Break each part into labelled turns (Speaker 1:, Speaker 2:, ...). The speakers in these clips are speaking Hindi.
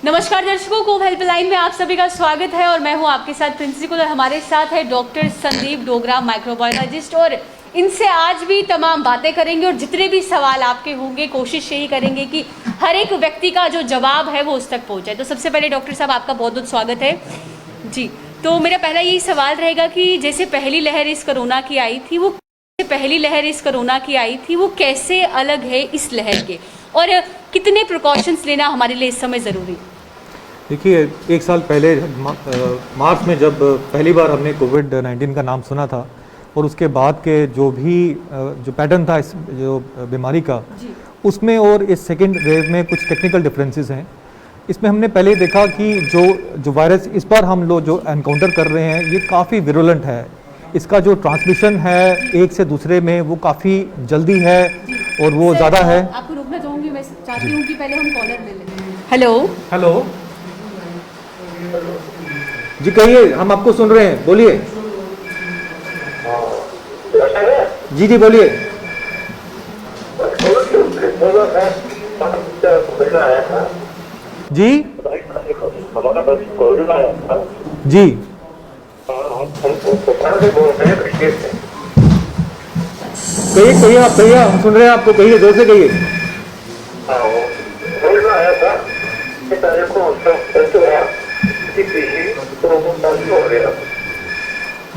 Speaker 1: नमस्कार दर्शकों, कोव हेल्पलाइन में आप सभी का स्वागत है और मैं हूं आपके साथ प्रिंसिपल और हमारे साथ है डॉक्टर संदीप डोगरा, माइक्रोबायोलॉजिस्ट। और इनसे आज भी तमाम बातें करेंगे और जितने भी सवाल आपके होंगे कोशिश यही करेंगे कि हर एक व्यक्ति का जो जवाब है वो उस तक पहुंचे। तो सबसे पहले डॉक्टर साहब आपका बहुत बहुत स्वागत है जी। तो मेरा पहला यही सवाल रहेगा कि जैसे पहली लहर इस कोरोना की आई थी वो कैसे अलग है इस लहर के, और कितने प्रिकॉशंस लेना हमारे लिए इस समय ज़रूरी है?
Speaker 2: देखिए, एक साल पहले मार्च में जब पहली बार हमने कोविड-19 का नाम सुना था और उसके बाद के जो पैटर्न था इस जो बीमारी का, उसमें और इस सेकेंड वेव में कुछ टेक्निकल डिफरेंसेस हैं। इसमें हमने पहले देखा कि जो वायरस इस बार हम लोग जो एनकाउंटर कर रहे हैं ये काफ़ी विरुलेंट है। इसका जो ट्रांसमिशन है एक से दूसरे में वो काफ़ी जल्दी है और वो ज़्यादा है।
Speaker 1: आपको रुकना चाहूँगी, मैं चाहती हूँ कि पहले हम कॉलर ले लें। हेलो
Speaker 2: जी, कहिए, हम आपको सुन रहे हैं, बोलिए। जी जी बोलिए। जी जी कहिए आप कहिए, हम सुन रहे हैं आपको, कहिए, जोर से कहिए।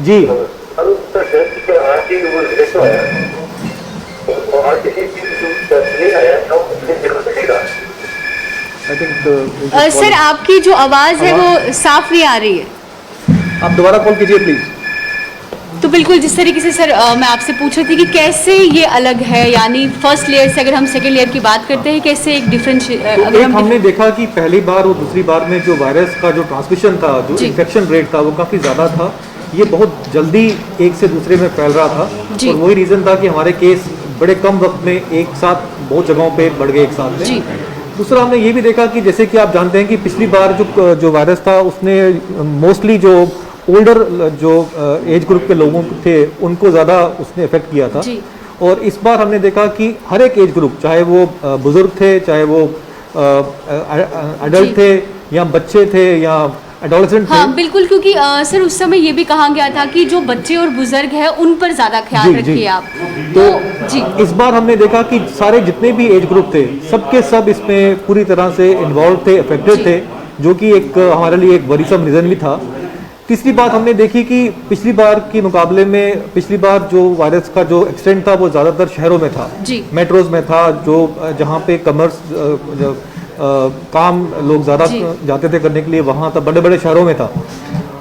Speaker 2: जी
Speaker 1: सर आपकी जो आवाज़ है वो साफ नहीं आ रही है,
Speaker 2: आप दोबारा कॉल कीजिए प्लीज।
Speaker 1: तो बिल्कुल जिस तरीके से सर मैं आपसे पूछ रही थी कि कैसे ये अलग है, यानी फर्स्ट लेयर से अगर हम सेकेंड लेयर की बात करते हैं कैसे एक डिफरेंस
Speaker 2: हमने देखा कि पहली बार और दूसरी बार में जो वायरस का जो ट्रांसमिशन था, जो इन्फेक्शन रेट था वो काफ़ी ज़्यादा था। ये बहुत जल्दी एक से दूसरे में फैल रहा था और वही रीज़न था कि हमारे केस बड़े कम वक्त में एक साथ बहुत जगहों पे बढ़ गए एक साथ में। दूसरा हमने ये भी देखा कि जैसे कि आप जानते हैं कि पिछली बार जो वायरस था उसने मोस्टली जो ओल्डर जो एज ग्रुप के लोगों थे उनको ज़्यादा उसने इफेक्ट किया था। और इस बार हमने देखा कि हर एक एज ग्रुप, चाहे वो बुजुर्ग थे, चाहे वो अडल्ट थे या बच्चे थे या एडोलेसेंट थे।
Speaker 1: हाँ बिल्कुल, क्योंकि सर उस समय ये भी कहा गया था कि जो बच्चे और बुजुर्ग हैं उन पर ज़्यादा ख्याल रखिए आप। तो जी
Speaker 2: इस बार हमने देखा कि सारे जितने भी एज ग्रुप थे सबके सब इसमें पूरी तरह से इन्वॉल्व थे, अफेक्टेड थे, जो कि एक हमारे लिए एक वरीसम रीज़न भी था। तीसरी बात हमने देखी कि पिछली बार के मुकाबले में पिछली बार जो वायरस का जो एक्सटेंट था वो ज़्यादातर शहरों में था, मेट्रोज में था, जो जहाँ पे कमर्स काम लोग ज़्यादा जाते थे करने के लिए, वहाँ तक बड़े बड़े शहरों में था।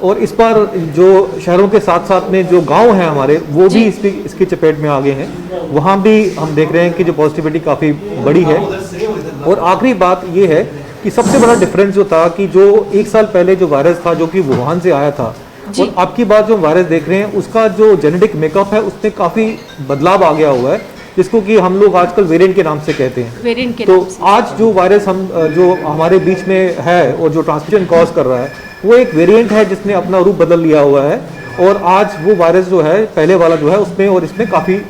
Speaker 2: और इस बार जो शहरों के साथ साथ में जो गांव हैं हमारे वो भी इसकी चपेट में आ गए हैं। वहाँ भी हम देख रहे हैं कि जो पॉजिटिविटी काफ़ी बड़ी है। और आखिरी बात ये है कि सबसे बड़ा डिफरेंस जो था कि जो एक साल पहले जो वायरस था जो कि वुहान से आया था और अब की बात जो वायरस देख रहे हैं उसका जो जेनेटिक मेकअप है उसमें काफ़ी बदलाव आ गया हुआ है, जिसको कि हम लोग आजकल वेरिएंट के नाम से कहते हैं। तो आज जो वायरस जो हमारे बीच में है और जो ट्रांसमिशन कॉज कर रहा है वो एक वेरिएंट है जिसने अपना रूप बदल लिया हुआ है। और आज वो वायरस जो है पहले वाला जो है उसमें और इसमें काफ़ी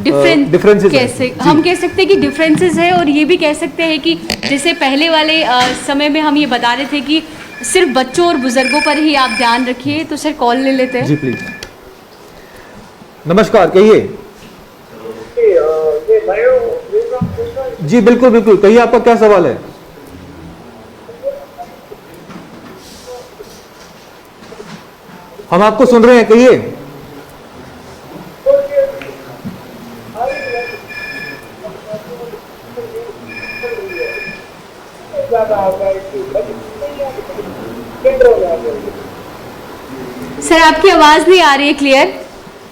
Speaker 2: डिफरेंसेस
Speaker 1: कैसे हम कह सकते हैं कि डिफरेंसेस है। और ये भी कह सकते हैं कि जैसे पहले वाले समय में हम ये बता रहे थे कि सिर्फ बच्चों और बुजुर्गों पर ही आप ध्यान रखिए। तो सर कॉल ले लेते हैं।
Speaker 2: जी प्लीज। नमस्कार, कहिए। जी बिल्कुल बिल्कुल, कहिए, आपका क्या सवाल है? हम आपको सुन रहे हैं, कहिए।
Speaker 1: सर आपकी आवाज नहीं आ रही है क्लियर।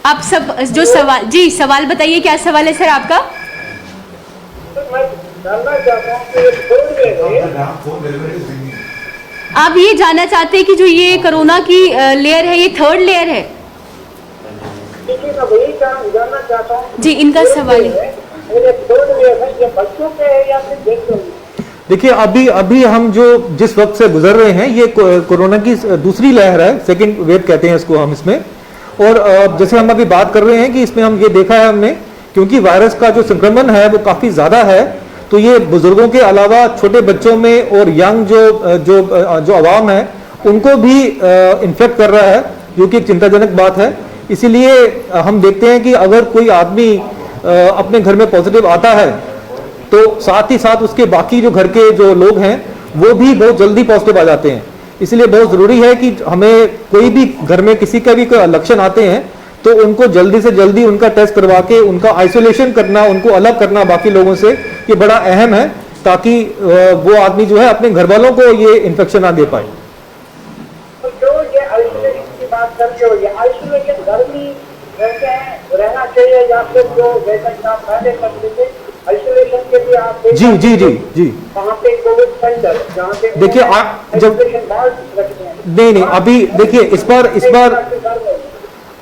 Speaker 1: आप सब जो सवाल बताइए, क्या सवाल है सर आपका? आप ये जानना चाहते हैं कि जो ये कोरोना की लेयर है ये थर्ड लेयर है? जी इनका सवाल है।
Speaker 2: देखिए, अभी हम जो जिस वक्त से गुजर रहे हैं ये कोरोना की दूसरी लहर है, सेकेंड वेव कहते हैं इसको हम इसमें। और जैसे हम अभी बात कर रहे हैं कि इसमें हम ये देखा है हमने, क्योंकि वायरस का जो संक्रमण है वो काफ़ी ज़्यादा है, तो ये बुजुर्गों के अलावा छोटे बच्चों में और यंग जो आवाम है उनको भी इन्फेक्ट कर रहा है, जो कि एक चिंताजनक बात है। इसीलिए हम देखते हैं कि अगर कोई आदमी अपने घर में पॉजिटिव आता है तो साथ ही साथ उसके बाकी जो घर के जो लोग हैं वो भी बहुत जल्दी पॉजिटिव आ जाते हैं। इसलिए बहुत ज़रूरी है कि हमें कोई भी घर में किसी का भी कोई लक्षण आते हैं तो उनको जल्दी से जल्दी उनका टेस्ट करवा के उनका आइसोलेशन करना, उनको अलग करना बाकी लोगों से, ये बड़ा अहम है, ताकि वो आदमी जो है अपने घर वालों को ये इन्फेक्शन ना दे पाए।
Speaker 3: तो जो ये आइसोलेशन की बात करते हो, ये आइसोलेशन घर में रहते हैं, रहना चाहिए, या फिर जो जैसा कि आप पहले करते थे आइसोलेशन के लिए आप
Speaker 2: जी जी जी जी
Speaker 3: वहाँ पे कोविड सेंटर जहाँ पे
Speaker 2: देखिए आप जब
Speaker 3: आइसोलेशन वार्ड रखते हैं।
Speaker 2: नहीं अभी देखिए इस बार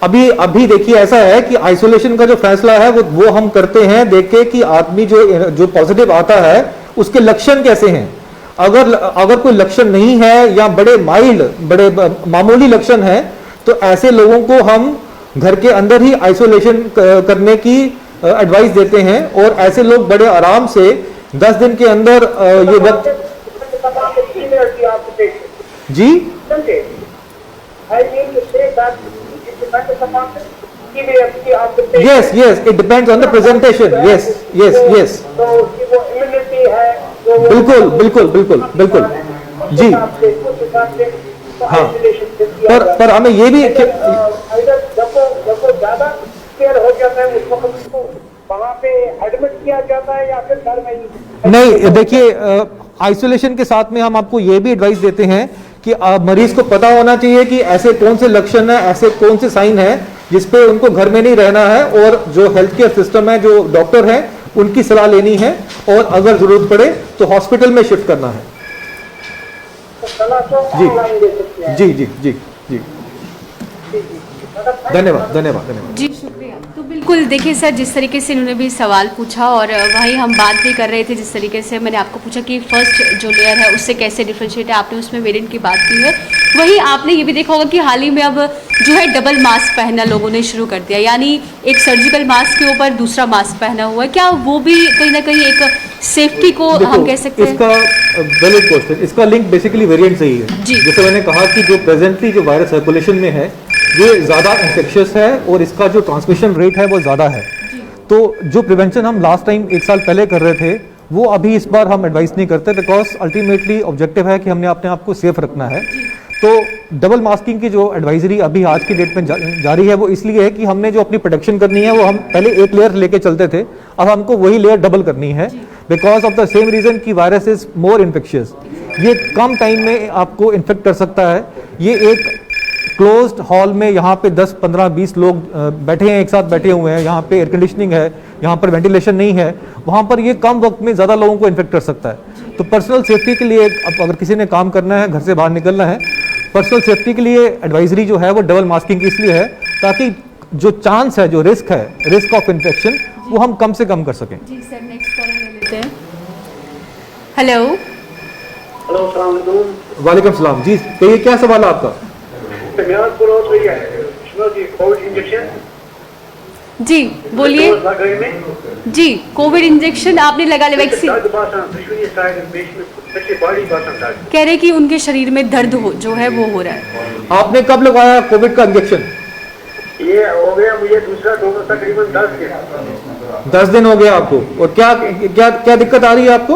Speaker 2: अभी देखिए ऐसा है कि आइसोलेशन का जो फैसला है वो हम करते हैं देख के कि आदमी जो पॉजिटिव आता है उसके लक्षण कैसे हैं। अगर कोई लक्षण नहीं है या बड़े माइल्ड, बड़े मामूली लक्षण है, तो ऐसे लोगों को हम घर के अंदर ही आइसोलेशन करने की एडवाइस देते हैं, और ऐसे लोग बड़े आराम से 10 दिन के अंदर ये वक्त जी yes it depends on the presentation, yes बिल्कुल जी हाँ। पर हमें ये भी
Speaker 3: ज्यादा केयर हो जाता है उस वक्त उसको वहाँ पे एडमिट किया जाता है या फिर घर में ही?
Speaker 2: नहीं देखिए आइसोलेशन के साथ में हम आपको ये भी एडवाइस देते हैं कि मरीज को पता होना चाहिए कि ऐसे कौन से लक्षण है, ऐसे कौन से साइन है जिसपे उनको घर में नहीं रहना है, और जो हेल्थ केयर सिस्टम है, जो डॉक्टर है, उनकी सलाह लेनी है, और अगर जरूरत पड़े तो हॉस्पिटल में शिफ्ट करना है।
Speaker 3: तो सलाह तो ऑनलाइन दे सकते हैं।
Speaker 2: जी धन्यवाद।
Speaker 1: जी शुक्रिया। तो बिल्कुल देखिए सर, जिस तरीके से इन्होंने भी सवाल पूछा और वही हम बात भी कर रहे थे, जिस तरीके से मैंने आपको पूछा कि फर्स्ट जो लेयर है उससे कैसे डिफ्रेंशिएट है, आपने उसमें वेरिएंट की बात की है। वही आपने ये भी देखा होगा कि हाल ही में अब जो है डबल मास्क पहनना लोगों ने शुरू कर दिया, यानी एक सर्जिकल मास्क के ऊपर दूसरा मास्क पहना हुआ है। क्या वो भी कहीं ना कहीं एक सेफ्टी को हम कह सकते हैं?
Speaker 2: इसका वैलिड क्वेश्चन, इसका लिंक बेसिकली वेरिएंट से ही है। जैसे मैंने कहा कि जो प्रेजेंटली जो वायरस सर्कुलेशन में है ये ज़्यादा इन्फेक्शियस है और इसका जो ट्रांसमिशन रेट है वो ज़्यादा है। तो जो प्रिवेंशन हम लास्ट टाइम 1 साल पहले कर रहे थे वो अभी इस बार हम एडवाइस नहीं करते, बिकॉज अल्टीमेटली ऑब्जेक्टिव है कि हमने अपने आप को सेफ रखना है। तो डबल मास्किंग की जो एडवाइजरी अभी आज की डेट में जारी है वो इसलिए है कि हमने जो अपनी प्रोटेक्शन करनी है वो हम पहले एक लेयर लेके चलते थे, अब हमको वही लेयर डबल करनी है, because of the same reason कि वायरस इज मोर इन्फेक्शियस। ये कम टाइम में आपको इन्फेक्ट कर सकता है। ये एक क्लोज्ड हॉल में यहाँ पे 10, 15, 20 लोग बैठे हैं, एक साथ बैठे हुए हैं, यहाँ पे एयर कंडीशनिंग है, यहाँ पर वेंटिलेशन नहीं है, वहाँ पर ये कम वक्त में ज़्यादा लोगों को इन्फेक्ट कर सकता है। तो पर्सनल सेफ्टी के लिए अगर किसी ने काम करना है, घर से बाहर निकलना है, पर्सनल सेफ्टी के लिए एडवाइजरी जो है वो डबल मास्किंग की इसलिए है ताकि जो चांस है, जो रिस्क है, रिस्क ऑफ इन्फेक्शन, वो हम कम से कम कर सकें।
Speaker 1: जी सर, नेक्स्ट कॉलर ले लेते हैं। हेलो
Speaker 3: अस्सलाम वालेकुम।
Speaker 2: वालेकुम सलाम। जी कहिए, क्या सवाल है आपका?
Speaker 3: कोविड इंजेक्शन
Speaker 1: जी बोलिए। जी कोविड इंजेक्शन आपने लगा लिया, वैक्सीन कह रहे कि उनके शरीर में दर्द जो है वो हो रहा है।
Speaker 2: आपने कब लगाया कोविड का इंजेक्शन?
Speaker 3: ये हो गया मुझे दूसरा डोज तकरीबन 10 दिन।
Speaker 2: 10 दिन हो गया आपको, और क्या क्या क्या दिक्कत आ रही है आपको?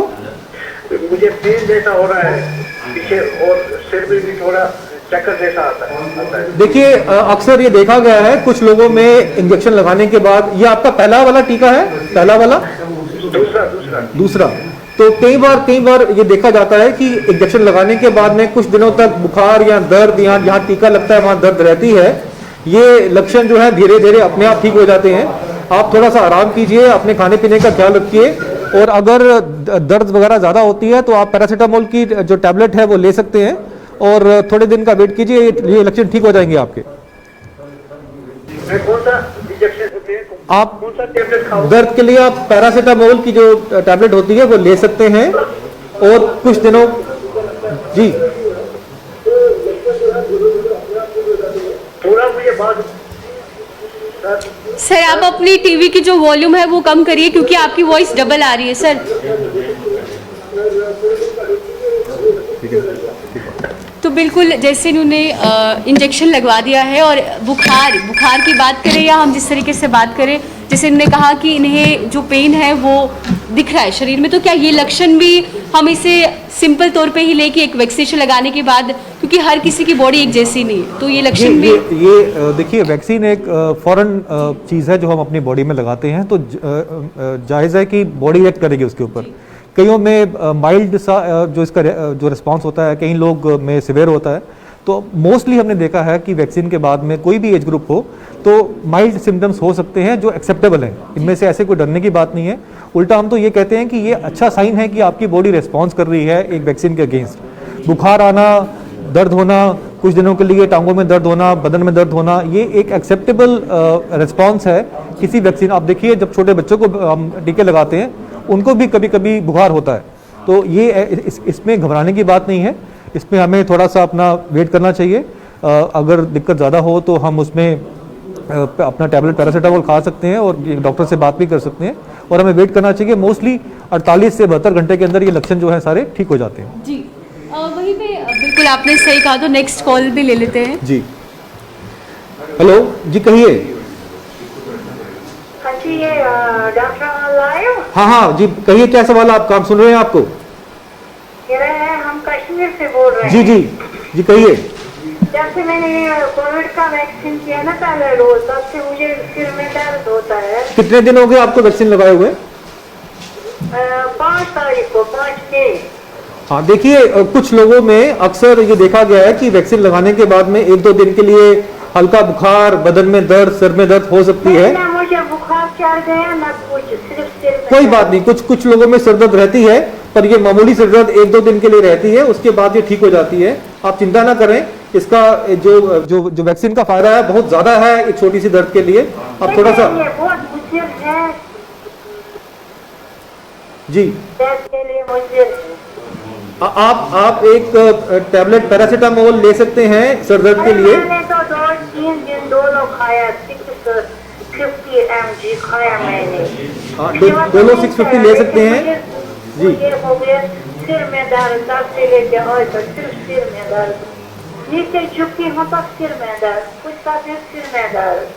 Speaker 3: मुझे पेन जैसा हो रहा है पीछे, और सिर में भी थोड़ा चक्कर जैसा आता है।
Speaker 2: देखिए अक्सर ये देखा गया है कुछ लोगों में इंजेक्शन लगाने के बाद, ये आपका पहला वाला टीका है? पहला वाला? दूसरा। तो कई बार ये देखा जाता है कि इंजेक्शन लगाने के बाद में कुछ दिनों तक बुखार या दर्द, या जहाँ टीका लगता है वहाँ दर्द रहती है। ये लक्षण जो है धीरे धीरे अपने आप ठीक हो जाते हैं। आप थोड़ा सा आराम कीजिए, अपने खाने पीने का ख्याल रखिए, और अगर दर्द वगैरह ज़्यादा होती है तो आप पैरासीटामोल की जो टैबलेट है वो ले सकते हैं, और थोड़े दिन का वेट कीजिए, ये लक्षण ठीक हो जाएंगे आपके।
Speaker 3: कौन सा इंजेक्शन होते हैं?
Speaker 2: आप
Speaker 3: कौन सा टैबलेट खाओ?
Speaker 2: दर्द के लिए आप पैरासीटामोल की जो टैबलेट होती है वो ले सकते हैं, और कुछ दिनों जी
Speaker 3: थोड़ा मुझे बात
Speaker 1: सर, आप अपनी टीवी की जो वॉल्यूम है वो कम करिए क्योंकि आपकी वॉइस डबल आ रही है सर।
Speaker 2: ठीक है, ठीक है।
Speaker 1: तो बिल्कुल जैसे इन्होंने इंजेक्शन लगवा दिया है, और बुखार की बात करें या हम जिस तरीके से बात करें, जैसे इन्होंने कहा कि इन्हें जो पेन है वो दिख रहा है शरीर में, तो क्या ये लक्षण भी हम इसे सिंपल तौर पे ही ले कि एक वैक्सीनेशन लगाने के बाद, क्योंकि हर किसी की बॉडी एक जैसी नहीं है, तो ये लक्षण भी
Speaker 2: ये देखिए, वैक्सीन एक फॉरेन चीज़ है जो हम अपनी बॉडी में लगाते हैं, तो जायज़ है कि बॉडी रिएक्ट करेगी उसके ऊपर। कईयों में माइल्ड सा जो इसका जो रिस्पांस होता है, कई लोग में सिवियर होता है। तो मोस्टली हमने देखा है कि वैक्सीन के बाद में कोई भी एज ग्रुप हो तो माइल्ड सिम्टम्स हो सकते हैं जो एक्सेप्टेबल हैं। इनमें से ऐसे कोई डरने की बात नहीं है। उल्टा हम तो ये कहते हैं कि ये अच्छा साइन है कि आपकी बॉडी रिस्पॉन्स कर रही है एक वैक्सीन के अगेंस्ट। बुखार आना, दर्द होना, कुछ दिनों के लिए टांगों में दर्द होना, बदन में दर्द होना, ये एक एक्सेप्टेबल रिस्पॉन्स है किसी वैक्सीन। आप देखिए, जब छोटे बच्चों को हम टीके लगाते हैं उनको भी कभी कभी बुखार होता है, तो ये इसमें घबराने की बात नहीं है। इसमें हमें थोड़ा सा अपना वेट करना चाहिए। अगर दिक्कत ज़्यादा हो तो हम उसमें अपना टैबलेट पैरासीटामोल खा सकते हैं और डॉक्टर से बात भी कर सकते हैं, और हमें वेट करना चाहिए। मोस्टली 48 से 72 घंटे के अंदर ये लक्षण जो है सारे ठीक हो जाते हैं।
Speaker 1: जी वहीं पे बिल्कुल आपने सही कहा, तो नेक्स्ट कॉल भी ले लेते हैं।
Speaker 2: जी, हेलो जी, कहिए।
Speaker 3: हाँ जी, ये डॉक्टर लाए हो?
Speaker 2: हाँ जी, कहिए, क्या सवाल आपका, हम सुन रहे हैं आपको।
Speaker 3: कह रहे हैं हम कश्मीर से बोल रहे हैं।
Speaker 2: जी कहिए।
Speaker 3: जब से मैंने कोविड का वैक्सीन किया ना पहले डोज, तब से मुझे सिर में दर्द होता है।
Speaker 2: कितने दिन हो गए आपको वैक्सीन लगाए हुए?
Speaker 3: 5 तारीख को, 5 मई।
Speaker 2: हाँ, देखिए, कुछ लोगों में अक्सर ये देखा गया है कि वैक्सीन लगाने के बाद में 1-2 दिन के लिए हल्का बुखार, बदन में दर्द, सिर में दर्द हो सकती है।
Speaker 3: ना मुझे बुखार चढ़ गया ना कुछ, सिर्फ सिर में।
Speaker 2: कोई बात नहीं, कुछ लोगों में सिर दर्द रहती है, पर ये मामूली सिर दर्द 1-2 दिन के लिए रहती है, उसके बाद ये ठीक हो जाती है। आप चिंता ना करें। इसका जो वैक्सीन का फायदा है बहुत ज्यादा है एक छोटी सी दर्द के लिए। आप थोड़ा सा
Speaker 3: ये बहुत मुश्किल है
Speaker 2: जी,
Speaker 3: के लिए मुश्किल है।
Speaker 2: आप एक टैबलेट पैरासीटामोल ले सकते हैं सर दर्द के लिए।
Speaker 3: मैंने तो 2-3 दिन दोनों खाया, 650 mg खाया मैंने।
Speaker 2: हाँ, दोनों 650 ले सकते हैं जी।
Speaker 3: ये हो गया सिर में दर्द, तब से लेके आज तक सिर्फ सिर में दर्द। नीचे झुकी हूँ तो सिर में दर्द, कुछ का सिर में दर्द।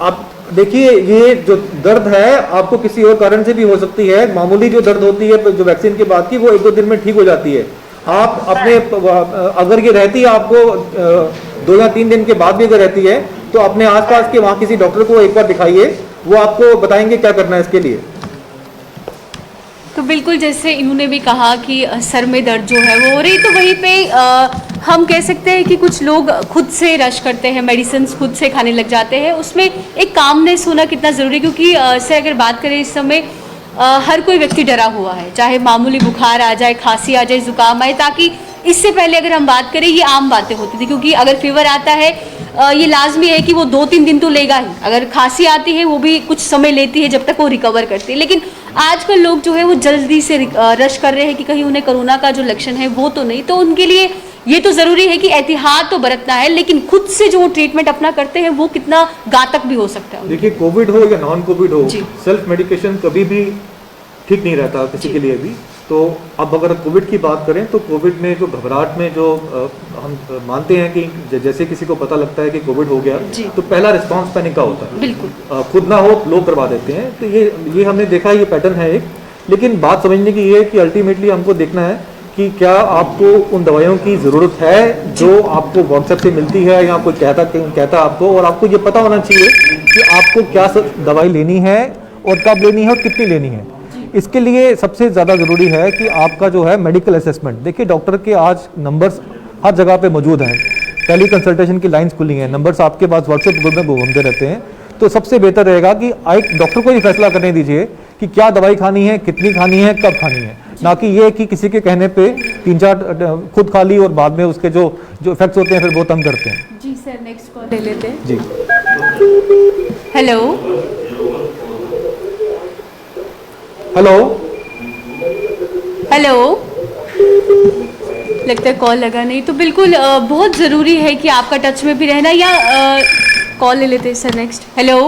Speaker 2: आप देखिए, ये जो दर्द है आपको किसी और कारण से भी हो सकती है। मामूली जो दर्द होती है जो वैक्सीन के बाद की, वो 1-2 दिन में ठीक हो जाती है। आप अपने अगर ये रहती है आपको 2 या 3 दिन के बाद भी अगर रहती है, तो अपने आसपास के वहाँ किसी डॉक्टर को एक बार दिखाइए, वो आपको बताएंगे क्या करना है इसके लिए।
Speaker 1: तो बिल्कुल जैसे इन्होंने भी कहा कि सर में दर्द जो है वो हो रही, तो वहीं पे हम कह सकते हैं कि कुछ लोग खुद से रश करते हैं, मेडिसिन खुद से खाने लग जाते हैं। उसमें एक कामनेस होना कितना ज़रूरी है, क्योंकि से अगर बात करें इस समय हर कोई व्यक्ति डरा हुआ है, चाहे मामूली बुखार आ जाए, खांसी आ जाए, जुकाम आए। ताकि इससे पहले अगर हम बात करें, ये आम बातें होती थी, क्योंकि अगर फीवर आता है ये लाजमी है कि वो 2-3 दिन तो लेगा ही। अगर खांसी आती है वो भी कुछ समय लेती है जब तक वो रिकवर करती है। लेकिन आजकल लोग जो है वो जल्दी से रश कर रहे हैं कि कहीं उन्हें कोरोना का जो लक्षण है वो तो नहीं। तो उनके लिए ये तो ज़रूरी है कि एहतियात तो बरतना है, लेकिन खुद से जो ट्रीटमेंट अपना करते हैं वो कितना घातक भी हो सकता है।
Speaker 2: देखिए, कोविड हो या नॉन कोविड हो, सेल्फ मेडिकेशन कभी भी ठीक नहीं रहता किसी के लिए भी। तो अब अगर कोविड की बात करें तो कोविड में जो घबराहट में जो हम मानते हैं कि जैसे किसी को पता लगता है कि कोविड हो गया, तो पहला रिस्पांस पैनिक का होता है।
Speaker 1: बिल्कुल
Speaker 2: खुद ना हो लोग करवा देते हैं। तो ये हमने देखा, ये पैटर्न है एक। लेकिन बात समझने की ये है कि अल्टीमेटली हमको देखना है कि क्या आपको उन दवाइयों की ज़रूरत है जो आपको व्हाट्सएप से मिलती है या कोई कहता आपको, और आपको ये पता होना चाहिए कि आपको क्या दवाई लेनी है और कब लेनी है और कितनी लेनी है। इसके लिए सबसे ज़्यादा ज़रूरी है कि आपका जो है मेडिकल असेसमेंट। देखिए, डॉक्टर के आज नंबर्स हर जगह पे मौजूद हैं, टेली कंसल्टेशन की लाइंस खुली हैं, नंबर्स आपके पास व्हाट्सएप ग्रुप में घूमते रहते हैं। तो सबसे बेहतर रहेगा कि एक डॉक्टर को ही फैसला करने दीजिए कि क्या दवाई खानी है, कितनी खानी है, कब खानी है, ना कि ये कि किसी के कहने पे 3-4 खुद खा ली और बाद में उसके जो इफेक्ट्स होते हैं फिर वो तंग करते हैं।
Speaker 1: जी सर, नेक्स्ट कॉल ले लेते हैं
Speaker 2: जी।
Speaker 1: हेलो
Speaker 2: हेलो
Speaker 1: हेलो, लगता है कॉल लगा नहीं। तो बिल्कुल बहुत ज़रूरी है कि आपका टच में भी रहना। या कॉल ले लेते हैं सर नेक्स्ट। हेलो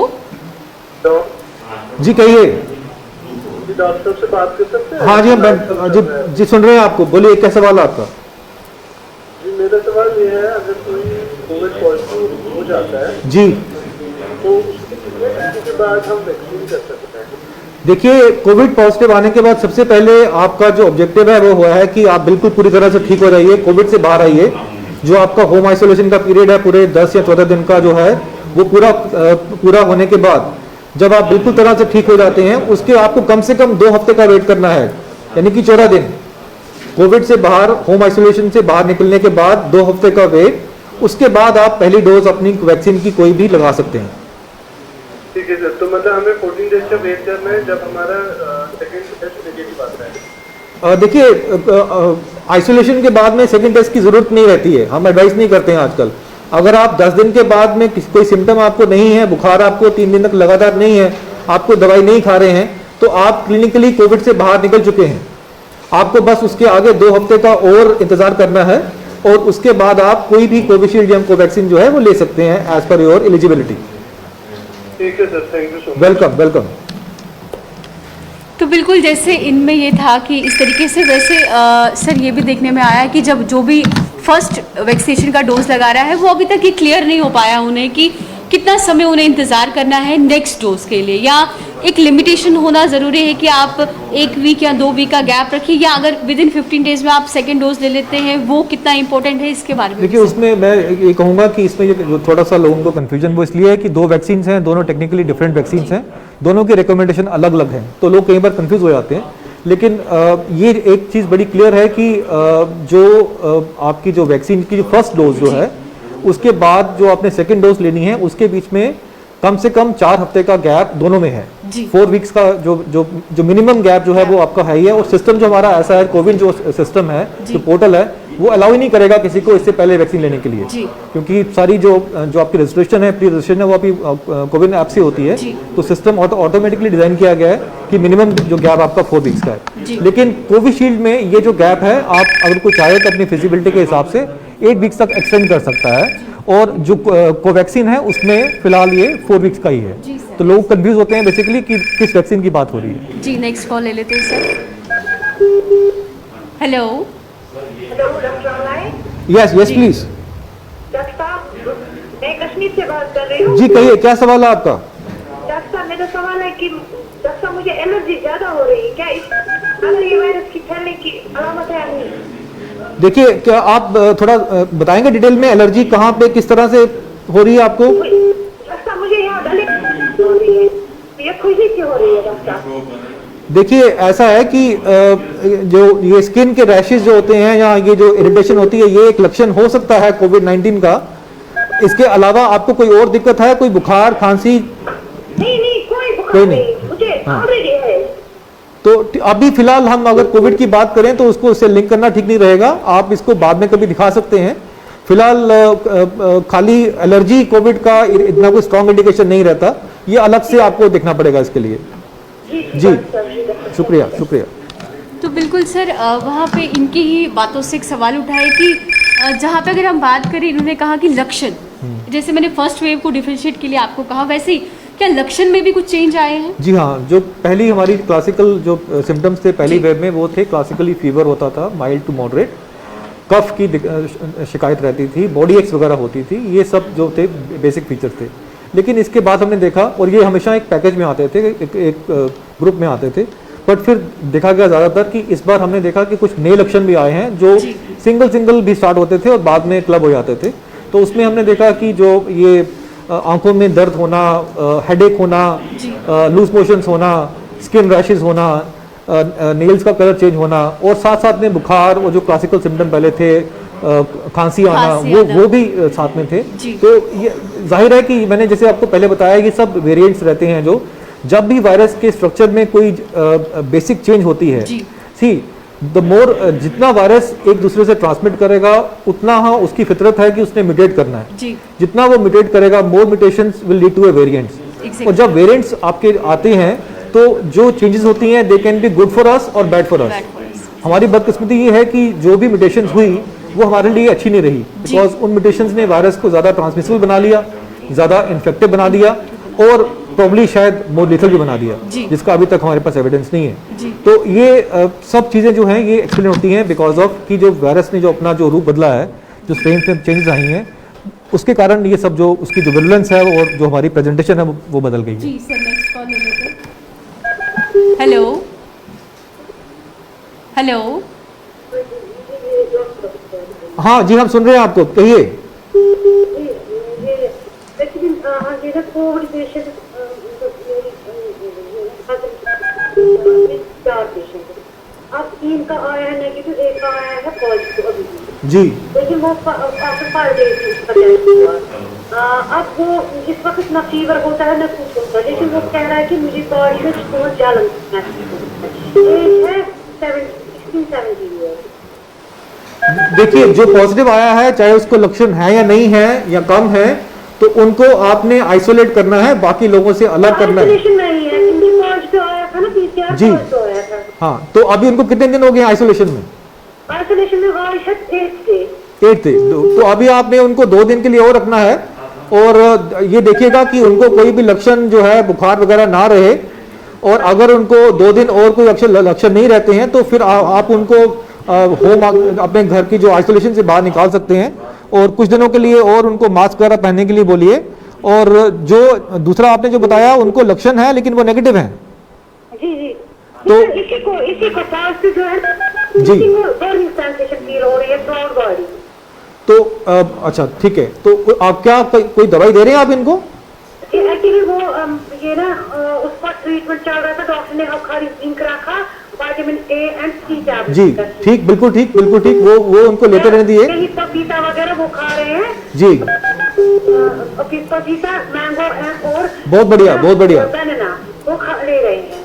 Speaker 2: जी, कहिए।
Speaker 4: जी डॉक्टर साहब से बात कर सकते हैं?
Speaker 2: हाँ जी, जी जी सुन रहे हैं आपको, बोलिए क्या सवाल है आपका?
Speaker 4: जी मेरा सवाल ये है, अगर कोई कोविड पॉजिटिव हो जाता है
Speaker 2: जी
Speaker 4: तो उसके कितने टाइम के बाद हम वैक्सीन कर सकते हैं?
Speaker 2: देखिए, कोविड पॉजिटिव आने के बाद सबसे पहले आपका जो ऑब्जेक्टिव है वो हुआ है कि आप बिल्कुल पूरी तरह से ठीक हो जाइए, कोविड से बाहर आइए। जो आपका होम आइसोलेशन का पीरियड है पूरे 10 या 14 दिन का जो है वो पूरा होने के बाद जब आप बिल्कुल तरह से ठीक हो जाते हैं, उसके आपको कम से कम 2 हफ्ते का वेट करना है, यानी कि 14 दिन। कोविड से बाहर, होम आइसोलेशन से बाहर निकलने के बाद 2 हफ्ते का वेट, उसके बाद आप पहली डोज अपनी वैक्सीन की कोई भी लगा सकते हैं।
Speaker 4: ठीक है सर, तो मतलब हमें 14 डेज का वेट करना है जब हमारा सेकेंड टेस्ट नेगेटिव आता है?
Speaker 2: देखिए, आइसोलेशन के बाद में सेकंड टेस्ट की जरूरत नहीं रहती है, हम एडवाइस नहीं करते हैं आजकल। अगर आप 10 दिन के बाद में कोई सिम्टम आपको नहीं है, बुखार आपको 3 दिन तक लगातार नहीं है, आपको दवाई नहीं खा रहे हैं, तो आप क्लिनिकली कोविड से बाहर निकल चुके हैं। आपको बस उसके आगे 2 हफ्ते का और इंतजार करना है और उसके बाद आप कोई भी कोविशील्ड या कोवैक्सीन जो है वो ले सकते हैं एज पर योर एलिजिबिलिटी।
Speaker 4: ठीक है sir, thank you so much.
Speaker 2: Welcome welcome.
Speaker 1: तो बिल्कुल जैसे इनमें ये था कि इस तरीके से वैसे सर ये भी देखने में आया कि जब जो भी फर्स्ट वैक्सीनेशन का डोज लगा रहा है वो अभी तक ये क्लियर नहीं हो पाया उन्हें कि कितना समय उन्हें इंतज़ार करना है नेक्स्ट डोज के लिए, या एक लिमिटेशन होना ज़रूरी है कि आप 1 वीक या 2 वीक का गैप रखिए, या अगर विद इन 15 डेज में आप सेकेंड डोज ले लेते हैं वो कितना इंपॉर्टेंट है, इसके बारे में
Speaker 2: देखिए उसमें मैं ये कहूँगा कि इसमें जो थोड़ा सा लोगों को कन्फ्यूजन वो इसलिए है कि 2 वैक्सीन हैं, दोनों टेक्निकली डिफरेंट वैक्सीन हैं, दोनों की रिकमेंडेशन अलग अलग हैं, तो लोग कई बार कंफ्यूज हो जाते हैं। लेकिन ये एक चीज़ बड़ी क्लियर है कि आपकी जो वैक्सीन की जो फर्स्ट डोज जो है उसके बाद जो आपने सेकेंड डोज लेनी है उसके बीच में कम से कम 4 हफ्ते का गैप दोनों में है। 4 वीक्स का जो मिनिमम गैप जो है वो आपका है ही है। और सिस्टम जो हमारा ऐसा है, कोविन जो सिस्टम है, जो पोर्टल है, वो अलाउ ही नहीं करेगा किसी को इससे पहले वैक्सीन लेने के लिए, क्योंकि सारी जो आपकी रजिस्ट्रेशन है, प्री रजिस्ट्रेशन है, वो आपकी कोविन ऐप से होती है। तो सिस्टम ऑटोमेटिकली डिजाइन किया गया है कि मिनिमम जो गैप आपका 4 वीक्स का है। लेकिन कोविशील्ड में ये जो गैप है, आप अगर कोई चाहे तो अपनी फिजिबिलिटी के हिसाब से 8 वीक्स तक एक्सटेंड कर सकता है। और जो कोवैक्सीन है उसमें फिलहाल ये 4 वीक्स का ही है। तो लोग कंफ्यूज होते हैं बेसिकली कि किस वैक्सीन की बात हो रही है।
Speaker 1: जी नेक्स्ट कॉल ले लेते हैं sir. Hello
Speaker 3: hello doctor Amlai.
Speaker 2: Yes yes please.
Speaker 3: Doctor साहब, मैं कश्मीर से बात कर रही हूँ।
Speaker 2: जी कहिए, क्या सवाल है आपका?
Speaker 3: डॉक्टर साहब, मेरा सवाल है कि डॉक्टर साहब मुझे एलर्जी ज्यादा हो रही है, क्या ये वायरस की फैलने की अलामत है या नहीं?
Speaker 2: देखिए, क्या आप थोड़ा बताएंगे डिटेल में एलर्जी कहाँ पे किस तरह से हो रही है आपको?
Speaker 3: डॉक्टर साहब मुझे यहाँ गले में हो रही है, ये खुजली से हो रही है डॉक्टर साहब।
Speaker 2: देखिए ऐसा है कि जो ये स्किन के रैशेज जो होते हैं या ये जो इरिटेशन होती है, ये एक लक्षण हो सकता है कोविड-19 का। इसके अलावा आपको कोई और दिक्कत है, कोई बुखार खांसी?
Speaker 3: नहीं कोई बुखार नहीं, मुझे ऑलरेडी है।
Speaker 2: तो अभी फिलहाल हम अगर कोविड की बात करें तो उसको उससे लिंक करना ठीक नहीं रहेगा। आप इसको बाद में कभी दिखा सकते हैं। फिलहाल खाली एलर्जी कोविड का इतना कोई स्ट्रॉन्ग इंडिकेशन नहीं रहता, ये अलग से आपको देखना पड़ेगा इसके लिए। जी शुक्रिया शुक्रिया।
Speaker 1: तो बिल्कुल सर, वहाँ पे इनकी ही बातों से एक सवाल उठा है कि जहाँ पे अगर हम बात करें, इन्होंने कहा कि लक्षण, जैसे मैंने फर्स्ट वेव को डिफरेंशिएट के लिए आपको कहा, वैसे ही क्या लक्षण में भी कुछ चेंज आए हैं? जी
Speaker 2: हाँ, जो पहली हमारी क्लासिकल जो सिम्टम्स थे पहली वेव में, वो थे क्लासिकली फीवर होता था, माइल्ड टू मॉडरेट, कफ की शिकायत रहती थी, बॉडी एक्स वगैरह होती थी, ये सब जो थे बेसिक फीचर्स थे। लेकिन इसके बाद हमने देखा, और ये हमेशा एक पैकेज में आते थे, एक ग्रुप में आते थे, बट फिर देखा गया ज़्यादातर कि इस बार हमने देखा कि कुछ नए लक्षण भी आए हैं जो सिंगल भी स्टार्ट होते थे और बाद में क्लब हो जाते थे। तो उसमें हमने देखा कि जो ये आंखों में दर्द होना, हेडेक होना, लूज मोशंस होना, स्किन रैशेस होना, नेल्स का कलर चेंज होना, और साथ साथ में बुखार और जो क्लासिकल सिम्टम पहले थे, खांसी आना, वो भी साथ में थे। तो ये जाहिर है कि मैंने जैसे आपको पहले बताया, ये सब वेरिएंट्स रहते हैं जो जब भी वायरस के स्ट्रक्चर में कोई बेसिक चेंज होती है, सी द मोर जितना वायरस एक दूसरे से ट्रांसमिट करेगा उतना उसकी फितरत है कि उसने म्यूटेट करना है। जितना वो म्यूटेट करेगा, more mutations will lead to a variants. और जब वेरिएंट्स आपके आते हैं तो जो चेंजेस होती हैं, they can be good for us और बैड फॉर अस। हमारी बदकिस्मती ये है कि जो भी म्यूटेशंस हुई वो हमारे लिए अच्छी नहीं रही, बिकॉज उन म्यूटेशंस ने वायरस को ज़्यादा ट्रांसमिसिबल बना लिया, ज़्यादा इन्फेक्टिव बना दिया, और प्रॉब्ली शायद मोर लिथल भी बना दिया,
Speaker 1: जी।
Speaker 2: जिसका अभी तक हमारे पास एविडेंस नहीं है।
Speaker 1: जी।
Speaker 2: तो ये सब चीज़ें जो हैं ये एक्सप्लेन होती हैं बिकॉज ऑफ कि जो वायरस ने जो अपना जो रूप बदला है, जो स्ट्रेन में चेंजेस आई हैं, उसके कारण ये सब जो उसकी जो विरुलेंस है और जो हमारी प्रेजेंटेशन है वो बदल गई है।
Speaker 1: जी सर, नेक्स्ट कॉल ले लेते हैं। हेलो हेलो,
Speaker 2: हाँ जी, हम सुन रहे हैं आपको, कहिए।
Speaker 3: कोविड पेशेंट 4 पेशेंट, अब 3 का आया है नेगेटिव, 1 का आया है पॉजिटिव अभी भी।
Speaker 2: जी।
Speaker 3: लेकिन वो आफ्टर 5 डेज हुआ। अब वो इस वक्त ना फीवर होता है ना कुछ होता है, लेकिन वो कह रहा है कि मुझे बॉडी में बहुत जलन एज है 16-17 ईयर।
Speaker 2: देखिए, जो पॉजिटिव आया है, चाहे उसको लक्षण है या नहीं है या कम है, तो उनको आपने आइसोलेट करना है, बाकी लोगों से अलग करना है।
Speaker 3: आइसोलेशन नहीं है, क्योंकि पॉजिटिव आया था ना, पीसीआर
Speaker 2: जी।
Speaker 3: पॉजिटिव आया था।
Speaker 2: हाँ, तो अभी उनको कितने दिन हो गए आइसोलेशन में?
Speaker 3: आइसोलेशन में आज है 8 डे।
Speaker 2: 8 थे। तो अभी आपने उनको 2 दिन के लिए और रखना है, और ये देखिएगा कि उनको कोई भी लक्षण जो है बुखार वगैरह ना रहे, और अगर उनको 2 दिन और कोई लक्षण नहीं रहते हैं तो फिर आप उनको होम अपने घर की जो आइसोलेशन से बाहर निकाल सकते हैं, और कुछ दिनों के लिए और उनको मास्क वगैरह पहनने के लिए बोलिए। और जो दूसरा आपने जो बताया, उनको लक्षण है लेकिन वो नेगेटिव हैं।
Speaker 3: जी जी।
Speaker 2: तो
Speaker 3: इसी को पॉजिटिव जो है
Speaker 2: जी।
Speaker 3: बर्निंग सेंसेशन फील हो रही है थ्रू बॉडी।
Speaker 2: तो अच्छा, ठीक है। तो आप क्या कोई दवाई दे रहे हैं आप इनको?
Speaker 3: एक्चुअली वो ये ना उसका ट्रीटमेंट चल रहा था, डॉक्टर ने खाली जिंक रखा, vitamin A and C tablet.
Speaker 2: जी, ठीक, बिल्कुल ठीक, बिल्कुल ठीक। वो उनको लेते रहने दिए।
Speaker 3: पपीता वगैरह वो खा रहे हैं
Speaker 2: जी।
Speaker 3: पपीता, मैंगो और
Speaker 2: बहुत बढ़िया, बहुत बढ़िया।
Speaker 3: बनाना वो ले रहे हैं।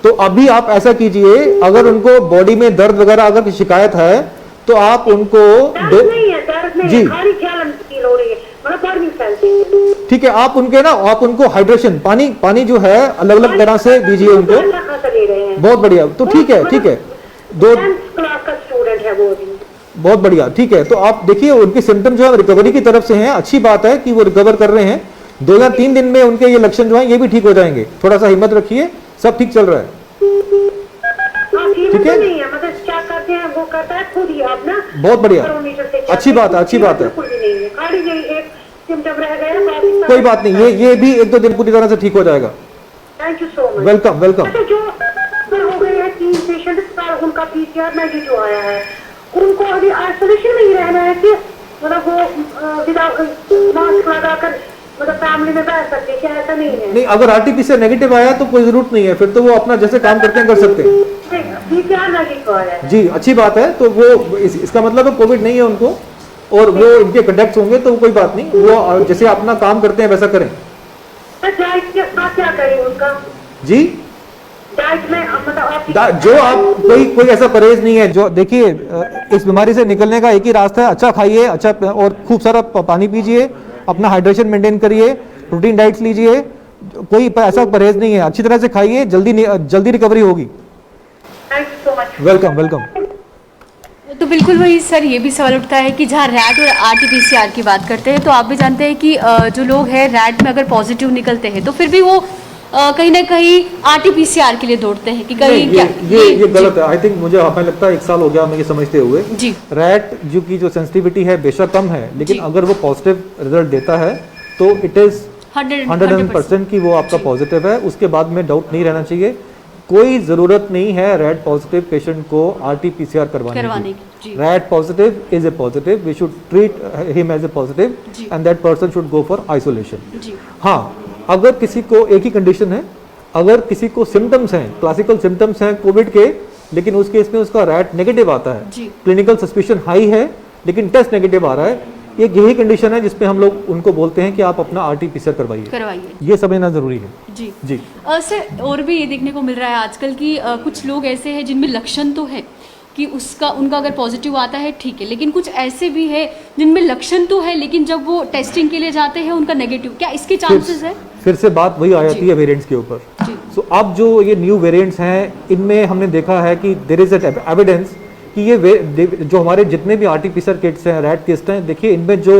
Speaker 2: तो अभी आप ऐसा कीजिए, अगर उनको बॉडी में दर्द वगैरह अगर की शिकायत है तो आप उनको
Speaker 3: दर्द नहीं है, दर्द नहीं
Speaker 2: जी।
Speaker 3: है, खाली जलन फील हो रही है, मतलब बर्निंग सेंसेशन।
Speaker 2: ठीक है, आप उनको हाइड्रेशन, पानी जो है अलग अलग तरह से दीजिए उनको।
Speaker 3: अच्छा खासा ले रहे हैं।
Speaker 2: बहुत बढ़िया। तो ठीक है, ठीक है। 2
Speaker 3: क्लास का स्टूडेंट है वो भी।
Speaker 2: बहुत बढ़िया, ठीक है। तो आप देखिए, उनके सिम्टम जो है रिकवरी की तरफ से हैं। अच्छी बात है कि वो रिकवर कर रहे हैं। 2 या 3 दिन में उनके ये लक्षण जो है ये भी ठीक हो जाएंगे। थोड़ा सा हिम्मत रखिए, सब ठीक चल रहा है।
Speaker 3: ठीक है, नहीं है, मतलब क्या करते हैं वो करता है खुद ही आप ना।
Speaker 2: बहुत बढ़िया, अच्छी बात है, अच्छी बात है।
Speaker 3: बिल्कुल भी नहीं है, खाली यही एक सिम्टम रह गया, बाकी
Speaker 2: कोई बात नहीं, ये भी 1-2 दिन पूरी तरह से ठीक हो जाएगा।
Speaker 3: Thank you so much.
Speaker 2: Welcome, welcome.
Speaker 3: अच्छा, जो हो गए हैं 3 पेशेंट, उनका पीसीआर नेगेटिव आया है, उनको अभी आइसोलेशन में ही रहना है कि मतलब वो विदाउट मास्क लगाकर मतलब फैमिली में बैठ सकते हैं, क्या ऐसा नहीं है?
Speaker 2: नहीं, अगर आरटीपीसीआर नेगेटिव आया तो कोई जरूरत नहीं है, फिर तो वो अपना जैसे काम करते हैं कर सकते हैं।
Speaker 3: पीसीआर नेगेटिव आया है
Speaker 2: जी, अच्छी बात है। तो वो इसका मतलब है कोविड नहीं है उनको, और वो इनके कंटेक्ट होंगे तो कोई बात नहीं, वो जैसे अपना काम करते हैं वैसा करें।
Speaker 3: डाइट के साथ क्या करें उनका?
Speaker 2: जी,
Speaker 3: डाइट में मतलब आप
Speaker 2: जो आप कोई ऐसा परहेज नहीं है। जो देखिए, इस बीमारी से निकलने का एक ही रास्ता है, अच्छा खाइए, अच्छा और खूब सारा पानी पीजिए, अपना हाइड्रेशन मेंटेन करिए, प्रोटीन डाइट्स लीजिए, कोई ऐसा परहेज नहीं है। अच्छी तरह से खाइए, जल्दी रिकवरी होगी।
Speaker 3: Thank you so much.
Speaker 2: Welcome, welcome.
Speaker 1: तो बिल्कुल वही सर, ये भी सवाल उठता है कि जहाँ रैट और आरटीपीसीआर की बात करते हैं, तो आप भी जानते हैं कि जो लोग हैं रैट में अगर पॉजिटिव निकलते हैं तो फिर भी वो कहीं ना कहीं आरटीपीसीआर के लिए दौड़ते हैं कि कहीं क्या
Speaker 2: ये गलत है। आई थिंक मुझे हमें लगता है 1 साल हो गया हमें ये समझते हुए।
Speaker 1: जी।
Speaker 2: रैट जो सेंसिटिविटी है बेशक कम है, लेकिन
Speaker 1: जी।
Speaker 2: अगर वो पॉजिटिव रिजल्ट देता है तो इट इज 100% कि वो आपका पॉजिटिव है। उसके बाद में डाउट नहीं रहना चाहिए। कोई जरूरत नहीं है रैट पॉजिटिव पेशेंट को आरटीपीसीआर करवाने की। RAT positive is a positive, we should treat him as a positive and that person should go for isolation. हाँ, अगर किसी को एक ही कंडीशन है, अगर किसी को सिम्टम्स हैं, क्लासिकल सिम्टम्स हैं कोविड के, लेकिन उस केस में उसका रैट नेगेटिव आता है, क्लिनिकल सस्पिशन हाई है लेकिन टेस्ट नेगेटिव आ रहा है, एक यही कंडीशन है जिसपे हम लोग उनको बोलते हैं कि आप अपना आरटीपीसीआर करवाइए। ये समझना जरूरी है।
Speaker 1: जी
Speaker 2: जी।
Speaker 1: सर, और भी ये देखने को मिल रहा है आजकल कि कुछ लोग ऐसे हैं जिनमें लक्षण तो है कि उनका अगर पॉजिटिव आता है ठीक है, लेकिन कुछ ऐसे भी है जिनमें लक्षण तो है लेकिन जब वो टेस्टिंग के लिए जाते हैं उनका नेगेटिव, क्या इसके चांसेस है?
Speaker 2: फिर से बात वही आ जाती है वेरिएंट्स के ऊपर। सो अब जो ये न्यू वेरिएंट्स हैं, इनमें हमने देखा है कि देयर इज एविडेंस कि ये जो हमारे जितने भी आरटीपीसीआर किट्स हैं, रैट टेस्ट हैं, देखिए इनमें जो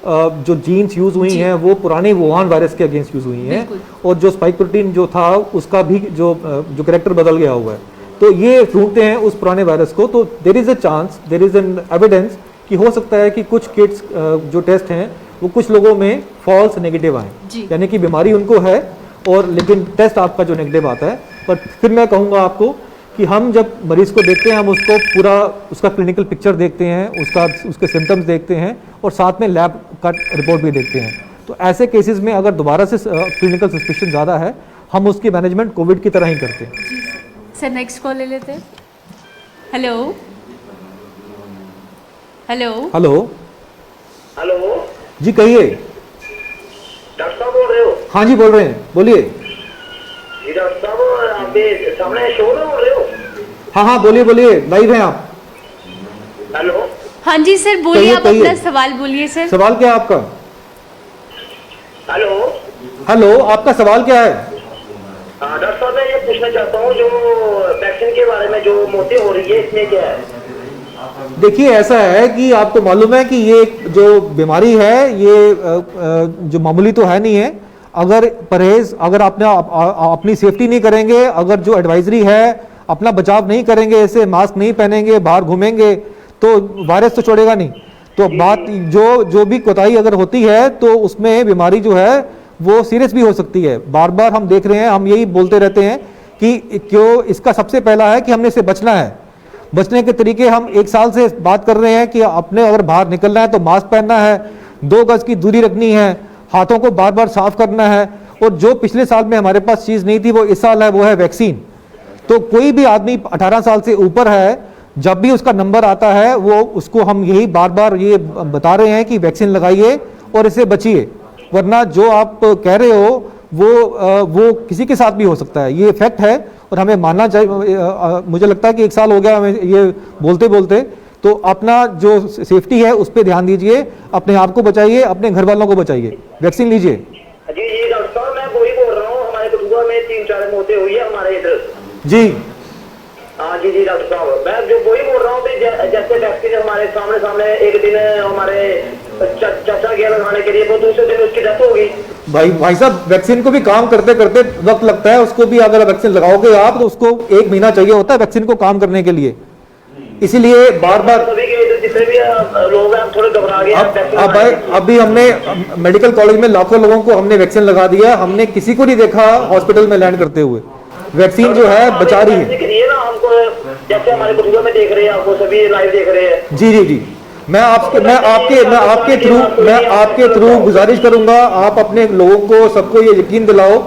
Speaker 2: जो जीन्स यूज हुई हैं वो पुराने वुहान वायरस के अगेंस्ट यूज हुई हैं,
Speaker 1: बिल्कुल।
Speaker 2: और जो स्पाइक प्रोटीन जो था उसका भी जो कैरेक्टर बदल गया हुआ है, तो ये ढूंढते हैं उस पुराने वायरस को। तो there is a chance, there is an evidence कि हो सकता है कि कुछ किट्स जो टेस्ट हैं वो कुछ लोगों में फॉल्स नेगेटिव आए,
Speaker 1: जी।
Speaker 2: यानी कि बीमारी उनको है और लेकिन टेस्ट आपका जो नेगेटिव आता है। पर फिर मैं कहूँगा आपको कि हम जब मरीज को देखते हैं हम उसको पूरा उसका क्लिनिकल पिक्चर देखते हैं, उसके सिम्टम्स देखते हैं और साथ में लैब का रिपोर्ट भी देखते हैं। तो ऐसे केसेस में अगर दोबारा से क्लिनिकल सस्पिशन ज़्यादा है, हम उसकी मैनेजमेंट कोविड की तरह ही करते हैं।
Speaker 1: सर नेक्स्ट कॉल ले लेते हैं। हेलो हेलो
Speaker 2: हेलो
Speaker 5: हेलो
Speaker 2: जी, कहिए।
Speaker 5: डॉक्टर साहब बोल रहे हो?
Speaker 2: हाँ जी, बोल रहे हैं, बोलिए।
Speaker 5: जी डॉक्टर साहब, आपके सामने शो में बोल रहे हो?
Speaker 2: हाँ हाँ, बोलिए बोलिए, लाइव हैं आप।
Speaker 5: हेलो,
Speaker 1: हाँ जी सर, बोलिए,
Speaker 2: कहिए,
Speaker 1: आप अपना
Speaker 2: कहिए।
Speaker 1: सवाल बोलिए सर।
Speaker 2: सवाल क्या है आपका?
Speaker 5: हेलो।
Speaker 2: हेलो, आपका सवाल क्या है?
Speaker 5: हाँ डॉक्टर साहब, मैं ये पूछना चाहता हूँ, जो वैक्सीन के बारे में जो मौतें हो रही है इसमें क्या है?
Speaker 2: देखिए, ऐसा है कि आपको मालूम है कि ये जो बीमारी है ये जो मामूली तो है नहीं है। अगर परहेज, अगर आपने अपनी सेफ्टी नहीं करेंगे, अगर जो एडवाइजरी है अपना बचाव नहीं करेंगे, ऐसे मास्क नहीं पहनेंगे, बाहर घूमेंगे, तो वायरस तो छोड़ेगा नहीं। तो बात जो भी कोताही अगर होती है तो उसमें बीमारी जो है वो सीरियस भी हो सकती है। बार बार हम देख रहे हैं, हम यही बोलते रहते हैं कि क्यों, इसका सबसे पहला है कि हमने इससे बचना है। बचने के तरीके हम 1 साल से बात कर रहे हैं कि अपने अगर बाहर निकलना है तो मास्क पहनना है, 2 गज की दूरी रखनी है, हाथों को बार बार साफ करना है। और जो पिछले साल में हमारे पास चीज़ नहीं थी वो इस साल है, वो है वैक्सीन। तो कोई भी आदमी 18 साल से ऊपर है, जब भी उसका नंबर आता है वो उसको हम यही बार बार ये बता रहे हैं कि वैक्सीन लगाइए और इससे बचिए, वरना जो आप कह रहे हो वो किसी के साथ भी हो सकता है। ये फैक्ट है और हमें मानना चाहिए। मुझे लगता है कि 1 साल हो गया हमें ये बोलते बोलते। तो अपना जो सेफ्टी है उस पर ध्यान दीजिए, अपने आप को बचाइए, अपने घर वालों को बचाइए, वैक्सीन लीजिए।
Speaker 5: जी जी डॉक्टर साहब, मैं वही बोल रहा हूँ, हमारे कठुआ में 3-4 मौतें हुई है हमारे इधर।
Speaker 2: जी
Speaker 5: हाँ जी जी डॉक्टर साहब, मैं जो वही बोल रहा हूँ कि जैसे वैक्सीन हमारे सामने एक दिन हमारे चाचा गया लगाने के लिए, वो दूसरे दिन उसकी डेथ हो गई।
Speaker 2: भाई साहब, वैक्सीन को भी काम करते करते वक्त लगता है, उसको भी अगर वैक्सीन लगाओगे आप तो उसको 1 महीना चाहिए होता है वैक्सीन को काम करने के लिए। इसीलिए बार बार
Speaker 5: सभी के इधर जितने भी लोग हैं, हम थोड़े घबरा गए हैं।
Speaker 2: अभी हमने मेडिकल कॉलेज में लाखों लोगों को हमने वैक्सीन लगा दिया, हमने किसी को नहीं देखा हॉस्पिटल में लैंड करते हुए। वैक्सीन जो है बचा रही है
Speaker 5: ना हमको, जैसे हमारे कठुआ में देख रहे हैं, आपको सभी लाइव देख रहे हैं।
Speaker 2: जी जी जी। मैं आपके थ्रू गुजारिश करूंगा, आप अपने लोगों को सबको ये यकीन दिलाओ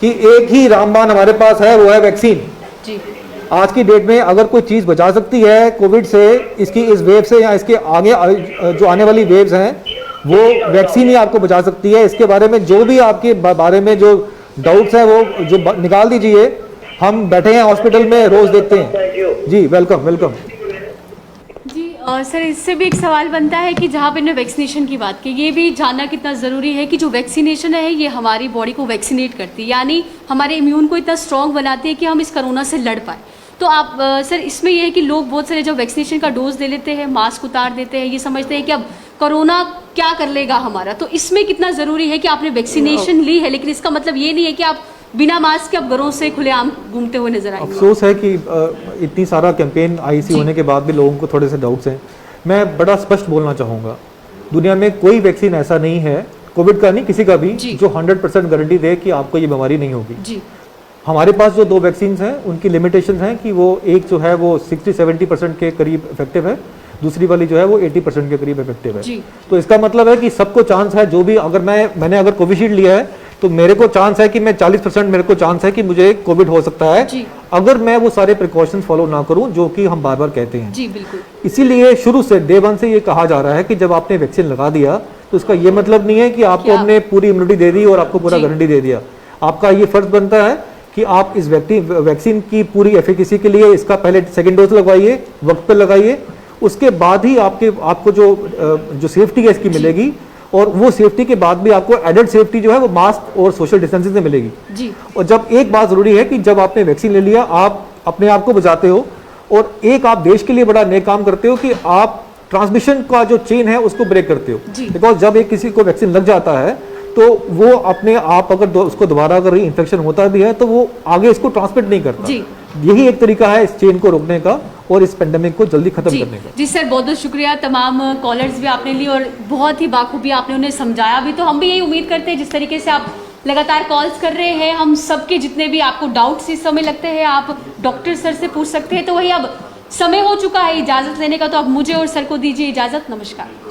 Speaker 2: कि एक ही रामबाण हमारे पास है, वो है वैक्सीन।
Speaker 1: जी
Speaker 2: आज की डेट में अगर कोई चीज बचा सकती है कोविड से, इसकी इस वेव से या इसके आगे जो आने वाली वेव्स हैं, वो वैक्सीन ही आपको बचा सकती है। इसके बारे में जो भी आपके बारे में जो डाउट्स हैं वो जो निकाल दीजिए। हम बैठे हैं हॉस्पिटल में, रोज देखते हैं। जी वेलकम वेलकम।
Speaker 1: जी सर, इससे भी एक सवाल बनता है कि जहाँ पे हमने वैक्सीनेशन की बात की, ये भी जानना कितना ज़रूरी है कि जो वैक्सीनेशन है ये हमारी बॉडी को वैक्सीनेट करती है, यानी हमारे इम्यून को इतना स्ट्रॉन्ग बनाती है कि हम इस कोरोना से लड़ पाए। तो आप सर, इसमें यह है कि लोग बहुत सारे जब वैक्सीनेशन का डोज ले लेते हैं, मास्क उतार देते हैं, ये समझते हैं कि अब कोरोना क्या कर लेगा हमारा। तो इसमें कितना ज़रूरी है कि आपने वैक्सीनेशन ली है, लेकिन इसका मतलब ये नहीं है कि आप बिना मास्क के अब घरों से खुलेआम घूमते हुए नजर आएंगे।
Speaker 2: अफसोस है कि इतनी सारा कैंपेन आईसी होने के बाद भी लोगों को थोड़े से डाउट्स हैं। मैं बड़ा स्पष्ट बोलना चाहूँगा, दुनिया में कोई वैक्सीन ऐसा नहीं है, कोविड का नहीं किसी का भी, जो 100% गारंटी दे कि आपको ये बीमारी नहीं होगी।
Speaker 1: जी
Speaker 2: हमारे पास जो 2 वैक्सीन हैं उनकी लिमिटेशन है कि वो एक जो है वो 60-70% के करीब इफेक्टिव है, दूसरी वाली जो है वो 80% के करीब इफेक्टिव है।
Speaker 1: जी।
Speaker 2: तो इसका मतलब है कि सबको चांस है, जो भी अगर मैंने अगर कोविशील्ड लिया है तो मेरे को चांस है कि मैं 40% मेरे को चांस है कि मुझे कोविड हो सकता है,
Speaker 1: जी।
Speaker 2: अगर मैं वो सारे प्रिकॉशंस फॉलो ना करूं जो कि हम बार बार कहते हैं।
Speaker 1: जी बिल्कुल।
Speaker 2: इसीलिए शुरू से डे 1 से ये कहा जा रहा है कि जब आपने वैक्सीन लगा दिया तो इसका ये मतलब नहीं है कि आपको हमने पूरी इम्यूनिटी दे दी और आपको पूरा गारंटी दे दिया। आपका ये फर्ज बनता है कि आप इस वैक्सीन की पूरी एफिकेसी के लिए इसका पहले 2nd डोज लगवाइए, वक्त पर लगाइए, उसके बाद ही आपको जो सेफ्टी है इसकी मिलेगी। और वो सेफ्टी के बाद भी आपको एडेड सेफ्टी जो है वो मास्क और सोशल डिस्टेंसिंग से मिलेगी।
Speaker 1: जी।
Speaker 2: और जब एक बात जरूरी है कि जब आपने वैक्सीन ले लिया, आप अपने आप को बचाते हो और एक आप देश के लिए बड़ा नेक काम करते हो कि आप ट्रांसमिशन का जो चेन है उसको ब्रेक करते हो।
Speaker 1: जी।
Speaker 2: बिकॉज जब एक किसी को वैक्सीन लग जाता है तो वो अपने आप अगर उसको दोबारा अगर इन्फेक्शन होता भी है तो वो आगे इसको ट्रांसमिट नहीं करता।
Speaker 1: जी।
Speaker 2: यही एक तरीका है इस चेन को रोकने का और इस पेंडेमिक को जल्दी खत्म
Speaker 1: जी
Speaker 2: करने का।
Speaker 1: जी सर, बहुत बहुत शुक्रिया। तमाम कॉलर्स भी आपने ली और बहुत ही बाखूबी आपने उन्हें समझाया भी। तो हम भी यही उम्मीद करते हैं जिस तरीके से आप लगातार कॉल्स कर रहे हैं, हम सबके जितने भी आपको डाउट्स इस समय लगते हैं आप डॉक्टर सर से पूछ सकते हैं। तो वही अब समय हो चुका है इजाज़त लेने का, तो अब मुझे और सर को दीजिए इजाज़त। नमस्कार।